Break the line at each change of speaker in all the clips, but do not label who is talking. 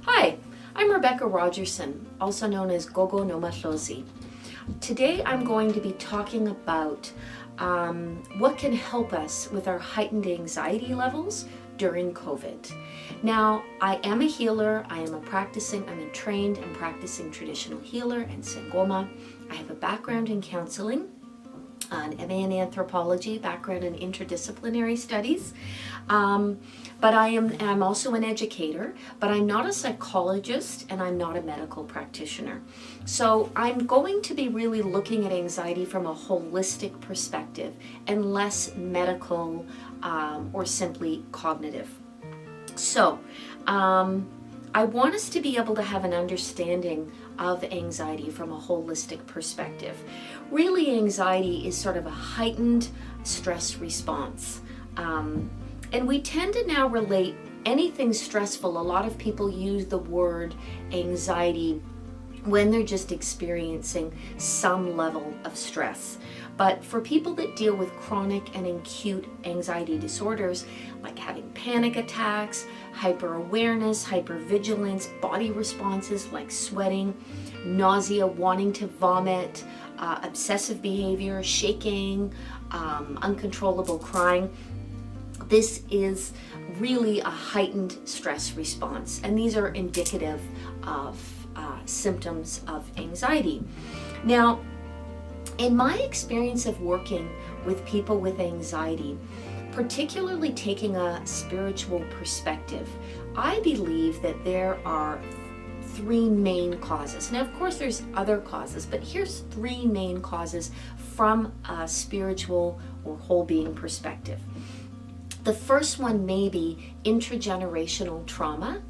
Hi, I'm Rebecca Rogerson, also known as Gogo Nomadlozi. Today I'm going to be talking about what can help us with our heightened anxiety levels during COVID. Now, I am a healer. I'm a trained and practicing traditional healer and Sangoma. I have a background in counseling, an MA in anthropology, background in interdisciplinary studies. But I'm also an educator, but I'm not a psychologist and I'm not a medical practitioner. So I'm going to be really looking at anxiety from a holistic perspective and less medical or simply cognitive. So I want us to be able to have an understanding of anxiety from a holistic perspective. Really, anxiety is sort of a heightened stress response. And we tend to now relate anything stressful. A lot of people use the word anxiety when they're just experiencing some level of stress. But for people that deal with chronic and acute anxiety disorders, like having panic attacks, hyper-awareness, hypervigilance, body responses like sweating, nausea, wanting to vomit, obsessive behavior, shaking, uncontrollable crying, this is really a heightened stress response. And these are indicative of symptoms of anxiety. Now, in my experience of working with people with anxiety, particularly taking a spiritual perspective, I believe that there are three main causes. Now, of course, there's other causes, but here's three main causes from a spiritual or whole being perspective. The first one may be intergenerational trauma,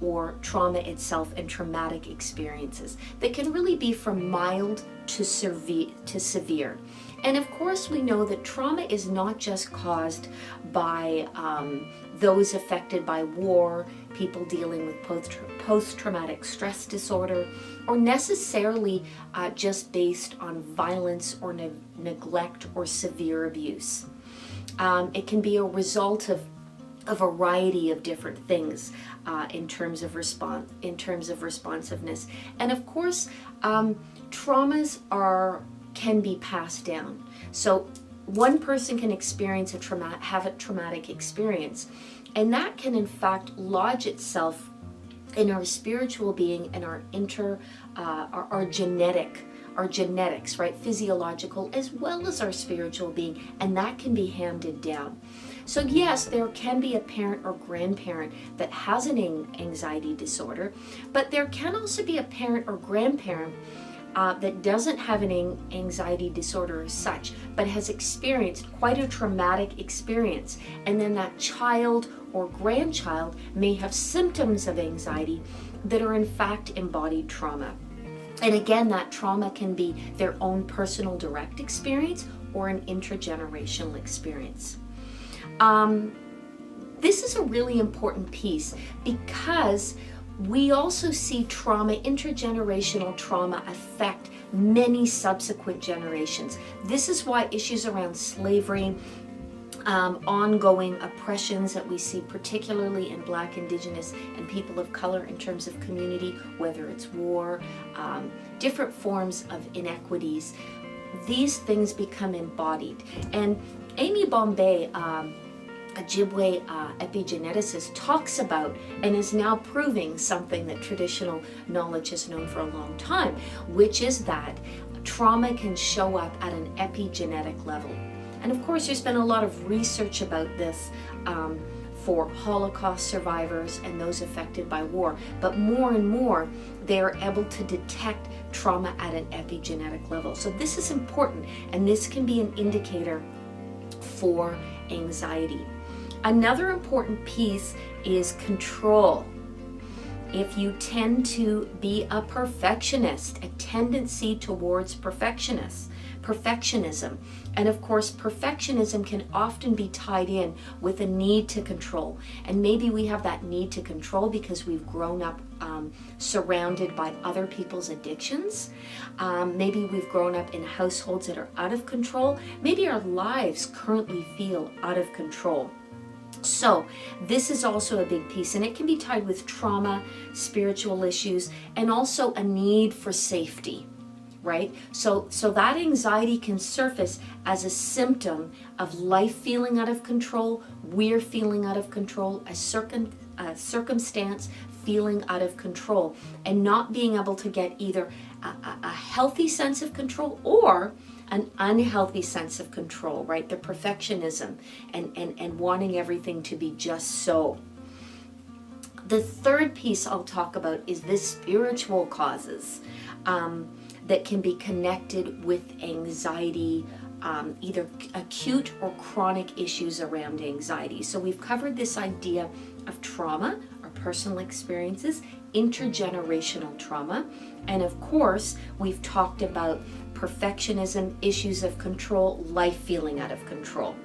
or trauma itself and traumatic experiences that can really be from mild to severe. And of course, we know that trauma is not just caused by those affected by war, people dealing with post-traumatic stress disorder, or necessarily just based on violence or neglect or severe abuse. It can be a result of a variety of different things in terms of responsiveness. And of course, traumas can be passed down. So one person can experience have a traumatic experience, and that can in fact lodge itself in our spiritual being and our genetics, right? Physiological as well as our spiritual being, and that can be handed down. So yes, there can be a parent or grandparent that has an anxiety disorder, but there can also be a parent or grandparent that doesn't have an anxiety disorder as such, but has experienced quite a traumatic experience. And then that child or grandchild may have symptoms of anxiety that are in fact embodied trauma. And again, that trauma can be their own personal direct experience or an intergenerational experience. This is a really important piece because we also see intergenerational trauma affect many subsequent generations. This is why issues around slavery, ongoing oppressions that we see particularly in Black, Indigenous, and people of color in terms of community, whether it's war, different forms of inequities, these things become embodied. And Amy Bombay, a Ojibwe epigeneticist, talks about and is now proving something that traditional knowledge has known for a long time, which is that trauma can show up at an epigenetic level. And of course, there's been a lot of research about this for Holocaust survivors and those affected by war. But more and more, they're able to detect trauma at an epigenetic level. So this is important, and this can be an indicator for anxiety. Another important piece is control. If you tend to be a perfectionist, a tendency towards perfectionism, and of course perfectionism can often be tied in with a need to control. And maybe we have that need to control because we've grown up surrounded by other people's addictions. Maybe we've grown up in households that are out of control. Maybe our lives currently feel out of control. So this is also a big piece, and it can be tied with trauma, spiritual issues, and also a need for safety, right? So that anxiety can surface as a symptom of life feeling out of control, we're feeling out of control, a circumstance feeling out of control, and not being able to get either a healthy sense of control or an unhealthy sense of control, right? The perfectionism and wanting everything to be just so. The third piece I'll talk about is the spiritual causes that can be connected with anxiety, either acute or chronic issues around anxiety. So we've covered this idea of trauma, our personal experiences, intergenerational trauma, and of course we've talked about perfectionism, issues of control, life feeling out of control.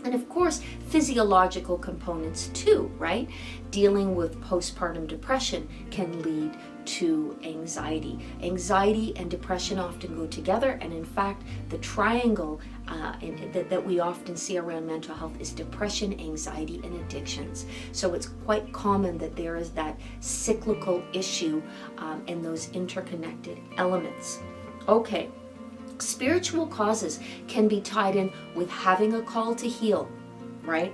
And of course, physiological components too, right? Dealing with postpartum depression can lead to anxiety. Anxiety and depression often go together, and in fact, the triangle that we often see around mental health is depression, anxiety, and addictions. So it's quite common that there is that cyclical issue and those interconnected elements. Okay. Spiritual causes can be tied in with having a call to heal, right?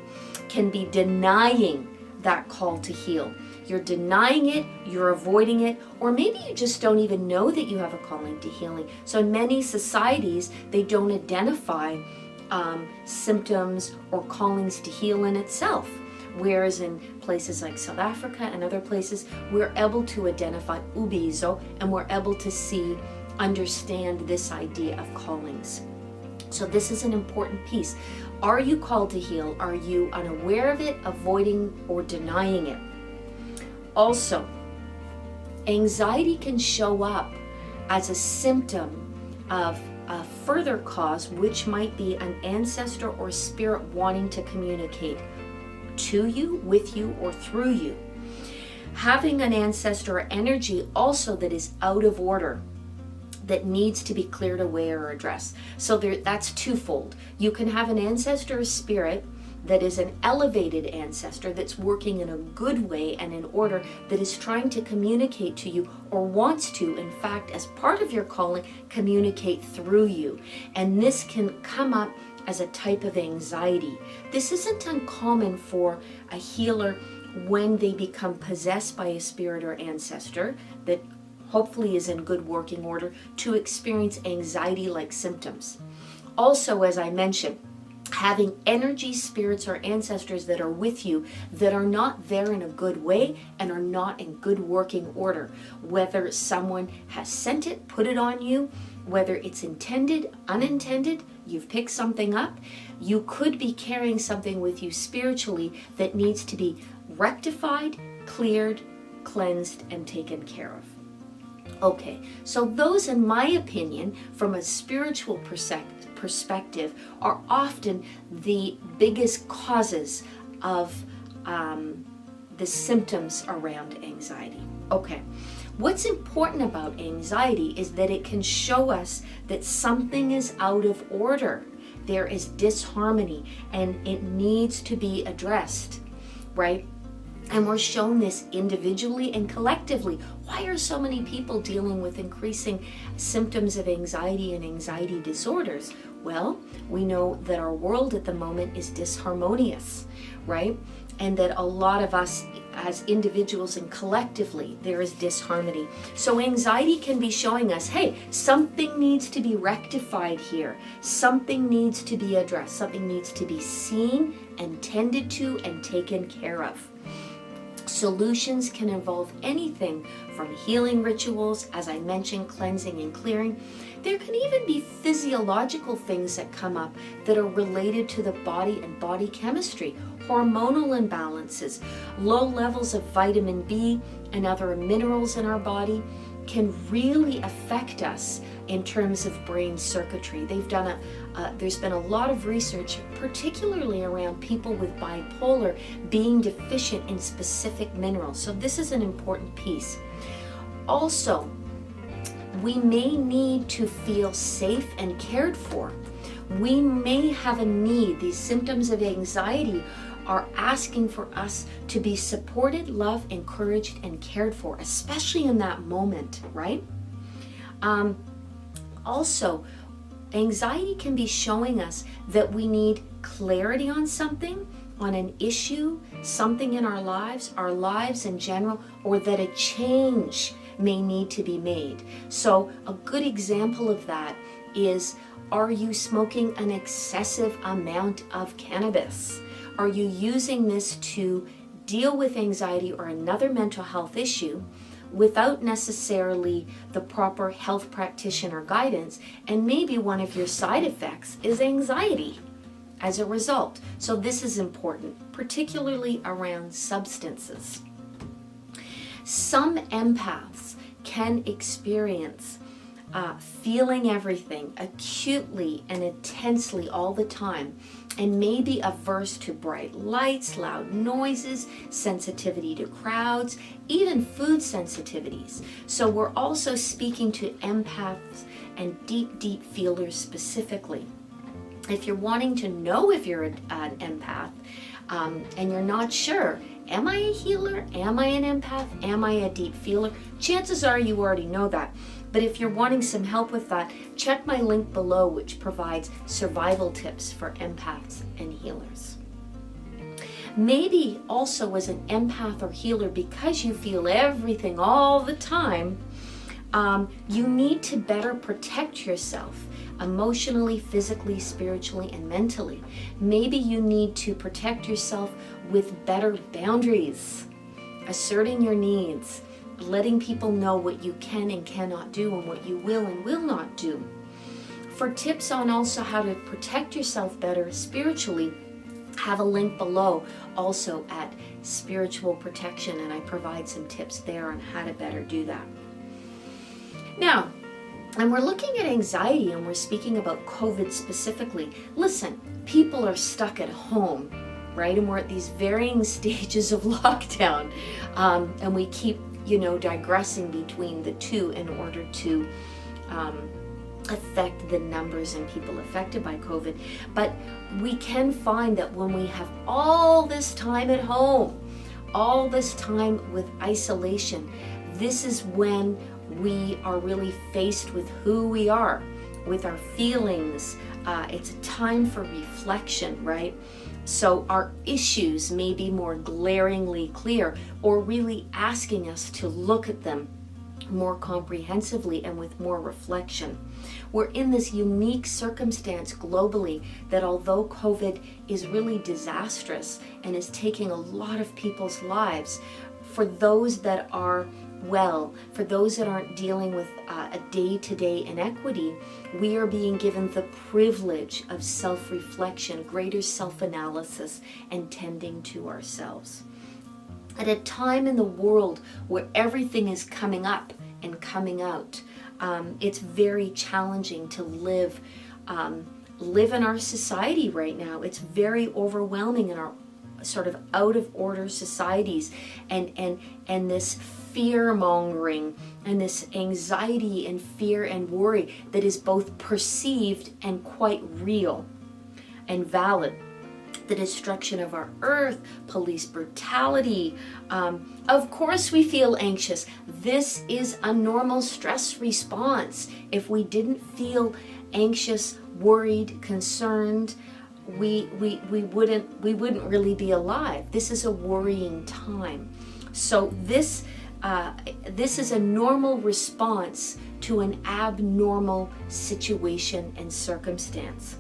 Can be denying that call to heal. You're denying it, you're avoiding it, or maybe you just don't even know that you have a calling to healing. So in many societies, they don't identify symptoms or callings to heal in itself. Whereas in places like South Africa and other places, we're able to identify ubizo, and we're able to understand this idea of callings. So this is an important piece. Are you called to heal? Are you unaware of it, avoiding, or denying it? Also, anxiety can show up as a symptom of a further cause, which might be an ancestor or spirit wanting to communicate to you, with you, or through you. Having an ancestor or energy also that is out of order, that needs to be cleared away or addressed. So that's twofold. You can have an ancestor or spirit that is an elevated ancestor that's working in a good way and in order, that is trying to communicate to you or wants to, in fact, as part of your calling, communicate through you. And this can come up as a type of anxiety. This isn't uncommon for a healer when they become possessed by a spirit or ancestor that hopefully is in good working order, to experience anxiety-like symptoms. Also, as I mentioned, having energy, spirits, or ancestors that are with you that are not there in a good way and are not in good working order. Whether someone has sent it, put it on you, whether it's intended, unintended, you've picked something up, you could be carrying something with you spiritually that needs to be rectified, cleared, cleansed, and taken care of. Okay, so those, in my opinion, from a spiritual perspective, are often the biggest causes of the symptoms around anxiety. Okay, what's important about anxiety is that it can show us that something is out of order. There is disharmony and it needs to be addressed, right? And we're shown this individually and collectively. Why are so many people dealing with increasing symptoms of anxiety and anxiety disorders? Well, we know that our world at the moment is disharmonious, right? And that a lot of us as individuals and collectively, there is disharmony. So anxiety can be showing us, hey, something needs to be rectified here. Something needs to be addressed. Something needs to be seen and tended to and taken care of. Solutions can involve anything from healing rituals, as I mentioned, cleansing and clearing. There can even be physiological things that come up that are related to the body and body chemistry, hormonal imbalances, low levels of vitamin B and other minerals in our body can really affect us in terms of brain circuitry. There's been a lot of research, particularly around people with bipolar being deficient in specific minerals. So this is an important piece. Also, we may need to feel safe and cared for. We may have a need. These symptoms of anxiety are asking for us to be supported, loved, encouraged, and cared for, especially in that moment, right? Also, anxiety can be showing us that we need clarity on something, on an issue, something in our lives in general, or that a change may need to be made. So a good example of that is, are you smoking an excessive amount of cannabis? Are you using this to deal with anxiety or another mental health issue without necessarily the proper health practitioner guidance? And maybe one of your side effects is anxiety as a result. So this is important, particularly around substances. Some empaths can experience feeling everything acutely and intensely all the time, and may be averse to bright lights, loud noises, sensitivity to crowds, even food sensitivities. So we're also speaking to empaths and deep feelers specifically. If you're wanting to know if you're an empath and you're not sure, am I a healer? Am I an empath? Am I a deep feeler? Chances are you already know that. But if you're wanting some help with that, check my link below, which provides survival tips for empaths and healers. Maybe also as an empath or healer, because you feel everything all the time, you need to better protect yourself emotionally, physically, spiritually, and mentally. Maybe you need to protect yourself with better boundaries, asserting your needs, letting people know what you can and cannot do and what you will and will not do. For tips on also how to protect yourself better spiritually, have a link below also at spiritual protection, and I provide some tips there on how to better do that. Now, and we're looking at anxiety and we're speaking about COVID specifically. Listen, people are stuck at home, right? And we're at these varying stages of lockdown. And we keep, digressing between the two in order to affect the numbers and people affected by COVID. But we can find that when we have all this time at home, all this time with isolation, this is when we are really faced with who we are, with our feelings. It's a time for reflection, right? So our issues may be more glaringly clear, or really asking us to look at them more comprehensively and with more reflection. We're in this unique circumstance globally that although COVID is really disastrous and is taking a lot of people's lives, for those that are well, for those that aren't dealing with a day-to-day inequity, we are being given the privilege of self-reflection, greater self-analysis, and tending to ourselves. At a time in the world where everything is coming up and coming out, it's very challenging to live in our society right now. It's very overwhelming in our sort of out of order societies, and this fear mongering and this anxiety and fear and worry that is both perceived and quite real and valid. The destruction of our earth, police brutality. Of course we feel anxious. This is a normal stress response. If we didn't feel anxious, worried, concerned, we wouldn't really be alive. This is a worrying time. So this is a normal response to an abnormal situation and circumstance.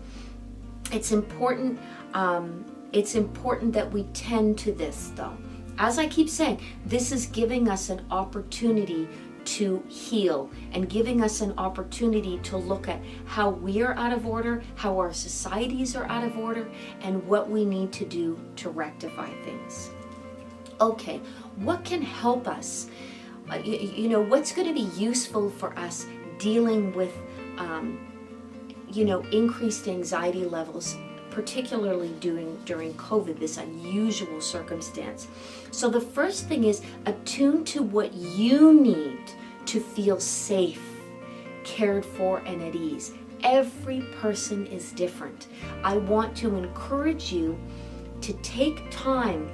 It's important that we tend to this, though. As I keep saying, this is giving us an opportunity to heal and giving us an opportunity to look at how we are out of order, how our societies are out of order, and what we need to do to rectify things. Okay, what can help us? What's going to be useful for us dealing with, increased anxiety levels, particularly during COVID, this unusual circumstance. So the first thing is attune to what you need to feel safe, cared for, and at ease. Every person is different. I want to encourage you to take time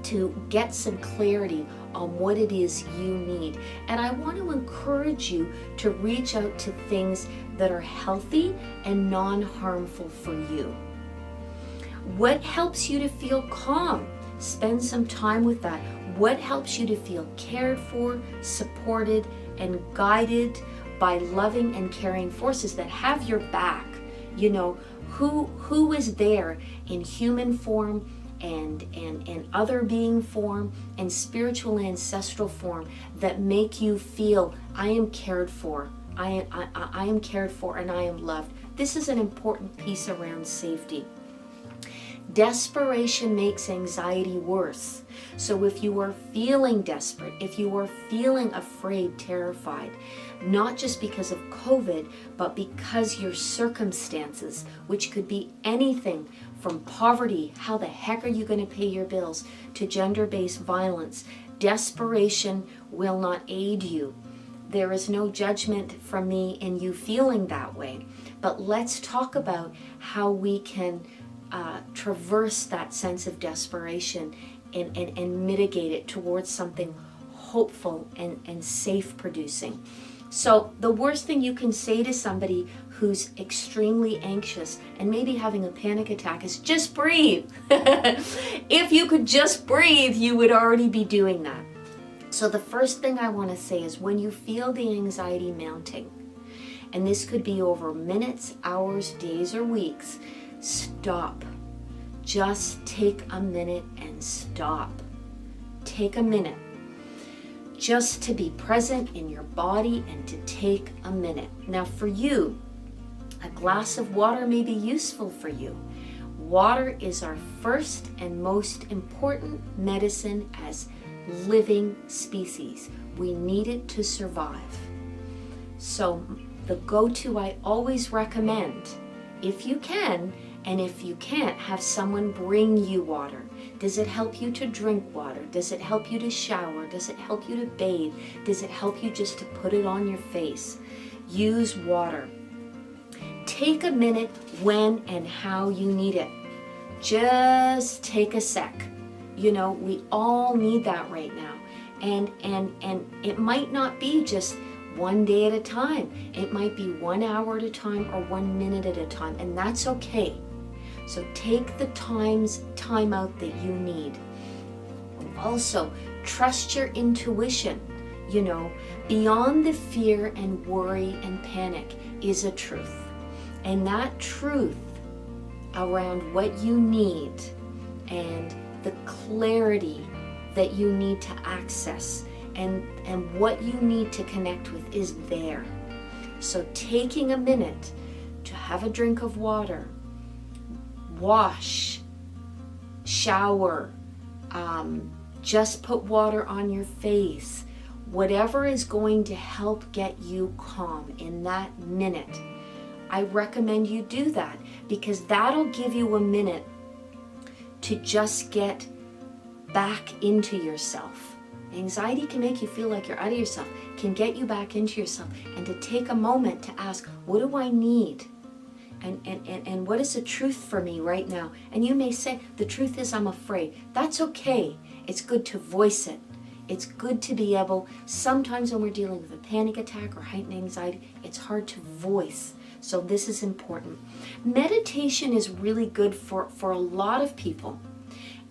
to get some clarity on what it is you need. And I want to encourage you to reach out to things that are healthy and non-harmful for you. What helps you to feel calm? Spend some time with that. What helps you to feel cared for, supported, and guided by loving and caring forces that have your back? You know, who is there in human form and other being form and spiritual and ancestral form that make you feel, I am cared for, I am cared for, and I am loved. This is an important piece around safety. Desperation makes anxiety worse. So if you are feeling desperate, if you are feeling afraid, terrified, not just because of COVID, but because your circumstances, which could be anything from poverty, how the heck are you going to pay your bills, to gender-based violence, desperation will not aid you. There is no judgment from me in you feeling that way. But let's talk about how we can traverse that sense of desperation and mitigate it towards something hopeful and safe producing. So the worst thing you can say to somebody who's extremely anxious and maybe having a panic attack is just breathe. If you could just breathe, you would already be doing that. So the first thing I want to say is when you feel the anxiety mounting, and this could be over minutes, hours, days, or weeks, stop. Just take a minute and stop. Take a minute just to be present in your body and to take a minute. Now for you, a glass of water may be useful for you. Water is our first and most important medicine as living species. We need it to survive. So the go-to I always recommend, if you can, and if you can't, have someone bring you water. Does it help you to drink water? Does it help you to shower? Does it help you to bathe? Does it help you just to put it on your face? Use water. Take a minute when and how you need it. Just take a sec. You know, we all need that right now. And it might not be just one day at a time. It might be 1 hour at a time or 1 minute at a time, and that's okay. So take the time out that you need. Also, trust your intuition. You know, beyond the fear and worry and panic is a truth. And that truth around what you need and the clarity that you need to access and what you need to connect with is there. So taking a minute to have a drink of water, wash, shower, just put water on your face, whatever is going to help get you calm in that minute, I recommend you do that, because that'll give you a minute to just get back into yourself. Anxiety can make you feel like you're out of yourself, can get you back into yourself, and to take a moment to ask, what do I need? And what is the truth for me right now? And you may say, the truth is I'm afraid. That's okay. It's good to voice it. It's good to be able, sometimes when we're dealing with a panic attack or heightened anxiety, it's hard to voice. So this is important. Meditation is really good for a lot of people.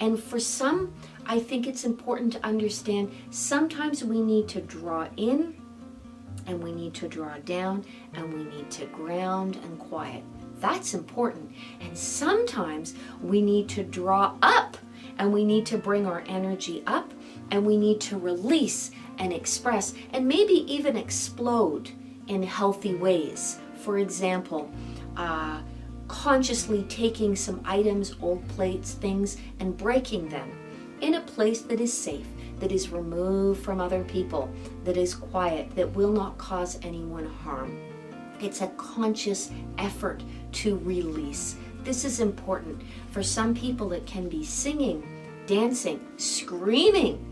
And for some, I think it's important to understand sometimes we need to draw in and we need to draw down and we need to ground and quiet. That's important. And sometimes we need to draw up and we need to bring our energy up and we need to release and express and maybe even explode in healthy ways. For example, consciously taking some items, old plates, things, and breaking them in a place that is safe, that is removed from other people, that is quiet, that will not cause anyone harm. It's a conscious effort to release. This is important. For some people, it can be singing, dancing, screaming,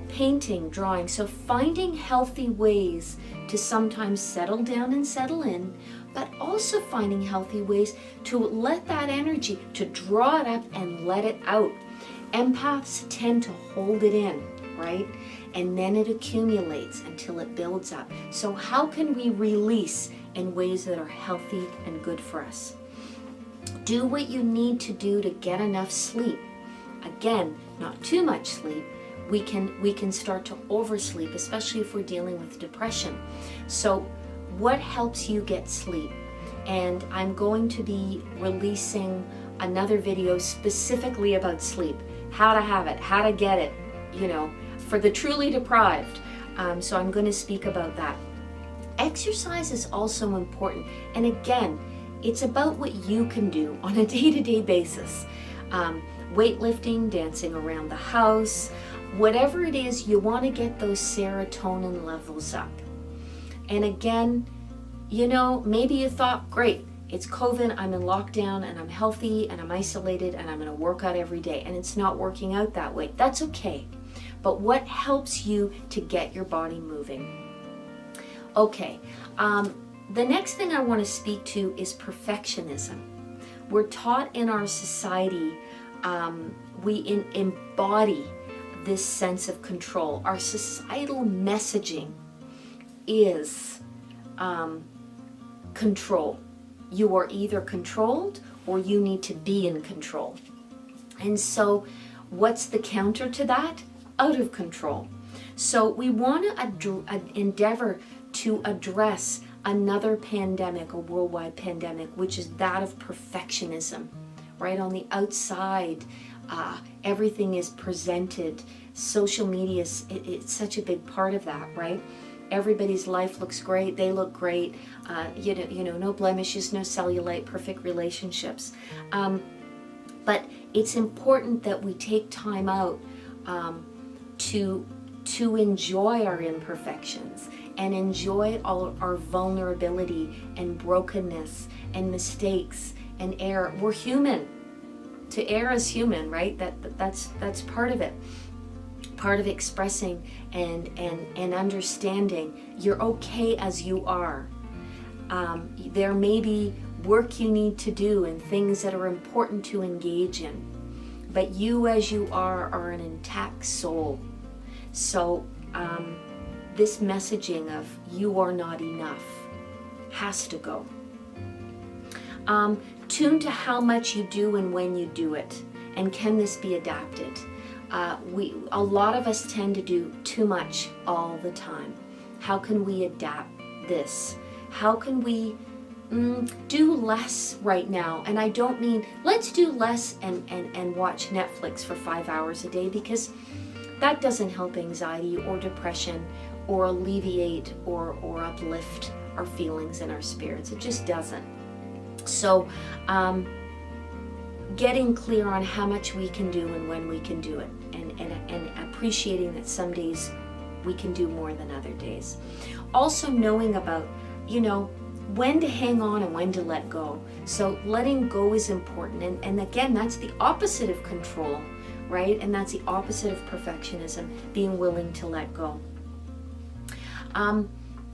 painting, drawing. So finding healthy ways to sometimes settle down and settle in, but also finding healthy ways to let that energy, to draw it up and let it out. Empaths tend to hold it in, right? And then it accumulates until it builds up. So how can we release in ways that are healthy and good for us? Do what you need to do to get enough sleep. Again, not too much sleep. We can start to oversleep, especially if we're dealing with depression. So what helps you get sleep? And I'm going to be releasing another video specifically about sleep, how to have it, how to get it, for the truly deprived. So I'm going to speak about that. Exercise is also important. And again, it's about what you can do on a day-to-day basis. Weightlifting, dancing around the house, whatever it is, you want to get those serotonin levels up. And again, maybe you thought, great, it's COVID, I'm in lockdown and I'm healthy and I'm isolated and I'm going to work out every day, and it's not working out that way. That's okay. But what helps you to get your body moving? Okay, the next thing I want to speak to is perfectionism. We're taught in our society, we embody this sense of control. Our societal messaging is control. You are either controlled or you need to be in control. And so what's the counter to that? Out of control. So we want to endeavor to address another pandemic, a worldwide pandemic, which is that of perfectionism. Right on the outside, everything is presented. Social media, it's such a big part of that, right? Everybody's life looks great. They look great. No blemishes, no cellulite, perfect relationships. But it's important that we take time out to enjoy our imperfections and enjoy all our vulnerability and brokenness and mistakes and error. We're human. To err is human, right? That's part of it. Part of expressing and understanding you're okay as you are. There may be work you need to do and things that are important to engage in, but you as you are an intact soul. So this messaging of you are not enough has to go. Tune to how much you do and when you do it, and can this be adapted? A lot of us tend to do too much all the time. How can we adapt this? How can we do less right now? And I don't mean let's do less and watch Netflix for 5 hours a day, because that doesn't help anxiety or depression or alleviate or uplift our feelings and our spirits. It just doesn't. So getting clear on how much we can do and when we can do it, and appreciating that some days we can do more than other days. Also knowing about, when to hang on and when to let go. So letting go is important. And again, that's the opposite of control, right? And that's the opposite of perfectionism, being willing to let go.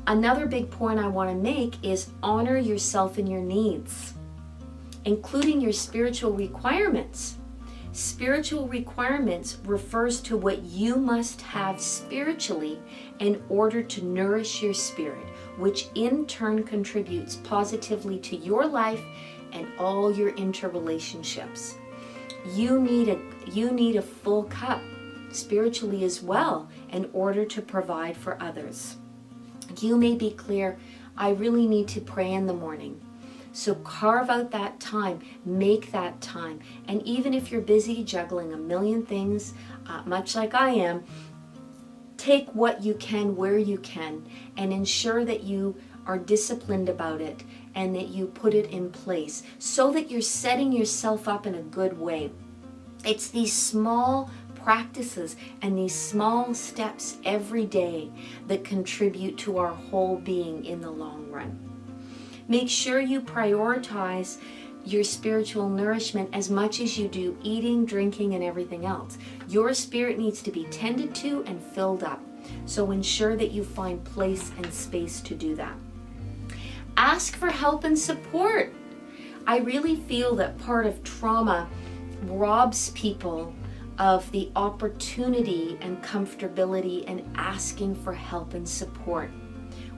Another big point I want to make is honor yourself and your needs, including your spiritual requirements. Spiritual requirements refers to what you must have spiritually in order to nourish your spirit, which in turn contributes positively to your life and all your interrelationships. You need a full cup spiritually as well in order to provide for others. You may be clear, I really need to pray in the morning. So carve out that time, make that time. And even if you're busy juggling a million things, much like I am, take what you can where you can and ensure that you are disciplined about it and that you put it in place so that you're setting yourself up in a good way. It's these small practices and these small steps every day that contribute to our whole being in the long run. Make sure you prioritize your spiritual nourishment as much as you do eating, drinking, and everything else. Your spirit needs to be tended to and filled up. So ensure that you find place and space to do that. Ask for help and support. I really feel that part of trauma robs people of the opportunity and comfortability and asking for help and support.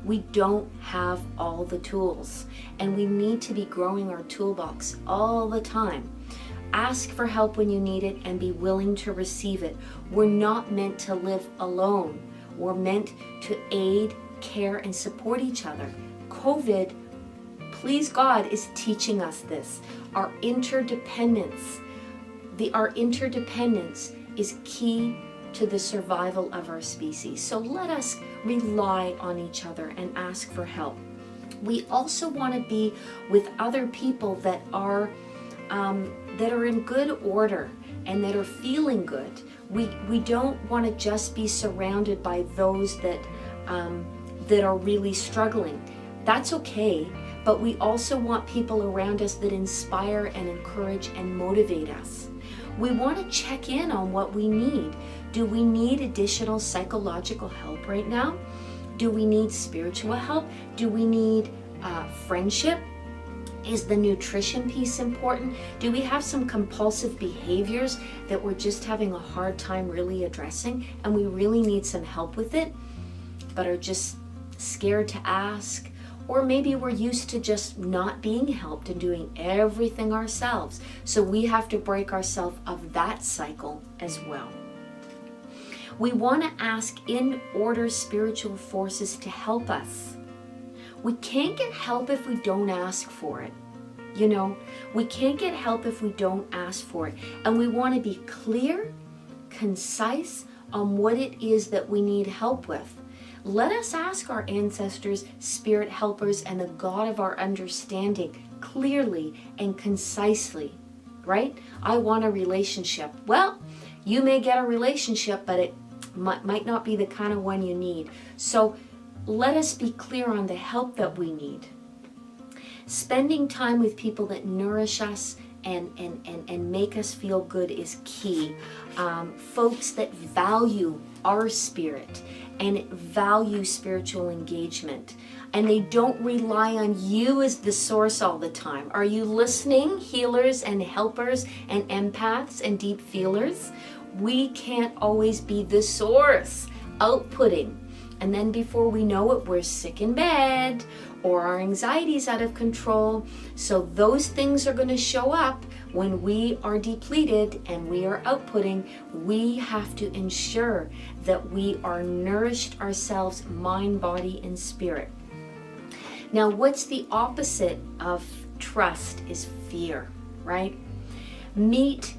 We don't have all the tools, and we need to be growing our toolbox all the time. Ask for help when you need it and be willing to receive it. We're not meant to live alone. We're meant to aid, care, and support each other. COVID, please God, is teaching us this. Our interdependence is key to the survival of our species. So let us rely on each other and ask for help. We also want to be with other people that are in good order and that are feeling good. We don't want to just be surrounded by those that are really struggling. That's okay, but we also want people around us that inspire and encourage and motivate us. We want to check in on what we need. Do we need additional psychological help right now? Do we need spiritual help? Do we need friendship? Is the nutrition piece important? Do we have some compulsive behaviors that we're just having a hard time really addressing and we really need some help with it, but are just scared to ask? Or maybe we're used to just not being helped and doing everything ourselves. So we have to break ourselves of that cycle as well. We want to ask in order spiritual forces to help us. We can't get help if we don't ask for it. You know, we can't get help if we don't ask for it. And we want to be clear, concise on what it is that we need help with. Let us ask our ancestors, spirit helpers, and the God of our understanding clearly and concisely, right? I want a relationship. Well, you may get a relationship, but it might not be the kind of one you need. So let us be clear on the help that we need. Spending time with people that nourish us and make us feel good is key. Folks that value our spirit and value spiritual engagement, and they don't rely on you as the source all the time. Are you listening, healers and helpers and empaths and deep feelers? We can't always be the source, outputting. And then before we know it, we're sick in bed or our anxiety's out of control. So those things are going to show up when we are depleted and we are outputting. We have to ensure that we are nourished ourselves, mind, body, and spirit. Now, what's the opposite of trust is fear, right? Meet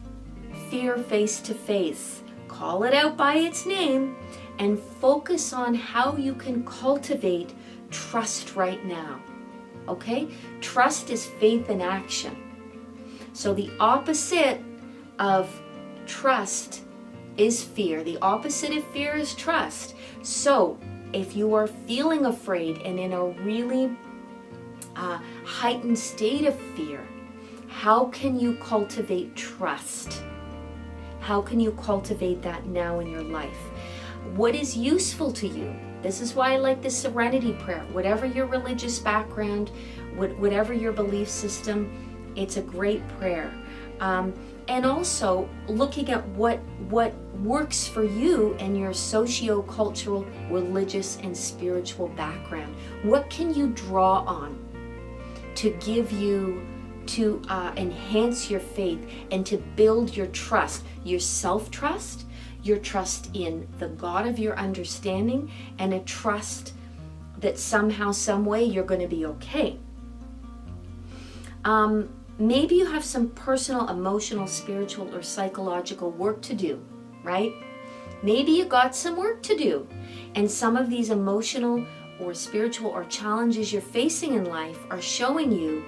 fear face to face. Call it out by its name and focus on how you can cultivate trust right now. Okay? Trust is faith in action. So the opposite of trust is fear. The opposite of fear is trust. So if you are feeling afraid and in a really heightened state of fear, how can you cultivate trust? How can you cultivate that now in your life? What is useful to you? This is why I like the serenity prayer. Whatever your religious background, whatever your belief system, it's a great prayer. And also looking at what works for you and your socio-cultural, religious, and spiritual background. What can you draw on to give you, to enhance your faith and to build your trust, your self-trust, your trust in the God of your understanding, and a trust that somehow, some way you're going to be okay. Maybe you have some personal, emotional, spiritual, or psychological work to do, right? Maybe you got some work to do. And some of these emotional or spiritual or challenges you're facing in life are showing you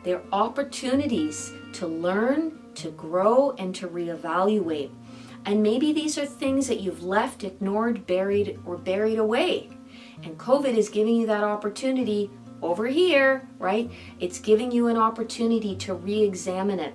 they're opportunities to learn, to grow, and to reevaluate. And maybe these are things that you've left, ignored, buried away. And COVID is giving you that opportunity over here, right? It's giving you an opportunity to re-examine it.